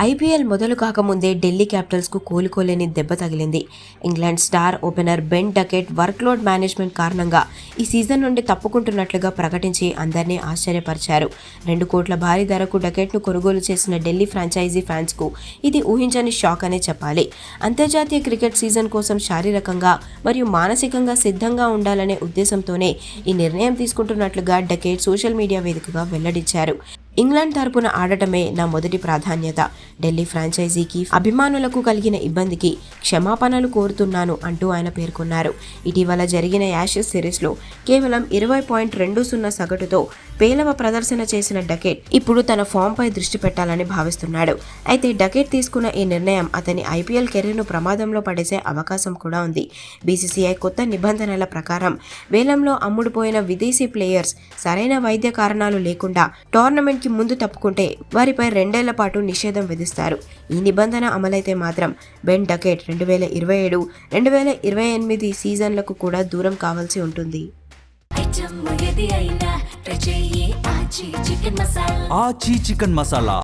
IPL మొదలు కాకముందే ఢిల్లీ క్యాపిటల్స్కు కోలుకోలేని దెబ్బ తగిలింది. England star opener Ben Duckett workload management కారణంగా ఈ సీజన్ నుండి తప్పుకుంటున్నట్లుగా ప్రకటించి అందరినీ ఆశ్చర్యపరిచారు. 2 కోట్ల భారీ ధరకు డకెట్ను కొనుగోలు చేసిన ఢిల్లీ ఫ్రాంచైజీ ఫ్యాన్స్కు ఇది ఊహించని షాక్ అనే చెప్పాలి. అంతర్జాతీయ క్రికెట్ సీజన్ కోసం శారీరకంగా మరియు మానసికంగా సిద్ధంగా ఉండాలనే ఉద్దేశంతోనే ఈ నిర్ణయం తీసుకుంటున్నట్లుగా డకెట్ సోషల్ మీడియా వేదికగా వెల్లడించారు. ఇంగ్లాండ్ తరపున ఆడటమే నా మొదటి ప్రాధాన్యత. ఢిల్లీ ఫ్రాంచైజీకి, అభిమానులకు కలిగిన ఇబ్బందికి క్షమాపణలు కోరుతున్నాను అంటూ ఆయన పేర్కొన్నారు. ఇటీవల జరిగిన యాషెస్ సిరీస్లో కేవలం 20.20 సగటుతో పేలవ ప్రదర్శన చేసిన డకెట్ ఇప్పుడు తన ఫామ్పై దృష్టి పెట్టాలని భావిస్తున్నాడు. అయితే డకెట్ తీసుకున్న ఈ నిర్ణయం అతని ఐపీఎల్ కెరీర్ను ప్రమాదంలో పడేసే అవకాశం కూడా ఉంది. బీసీసీఐ కొత్త నిబంధనల ప్రకారం వేలంలో అమ్ముడుపోయిన విదేశీ ప్లేయర్స్ సరైన వైద్య కారణాలు లేకుండా టోర్నమెంట్కి ముందు తప్పుకుంటే వారిపై 2 ఏళ్ల పాటు నిషేధం విధిస్తారు. ఈ నిబంధన అమలైతే మాత్రం బెన్ డకెట్ 2027-2028 సీజన్లకు కూడా దూరం కావాల్సి ఉంటుంది. ఆచి చికెన్ మసాలా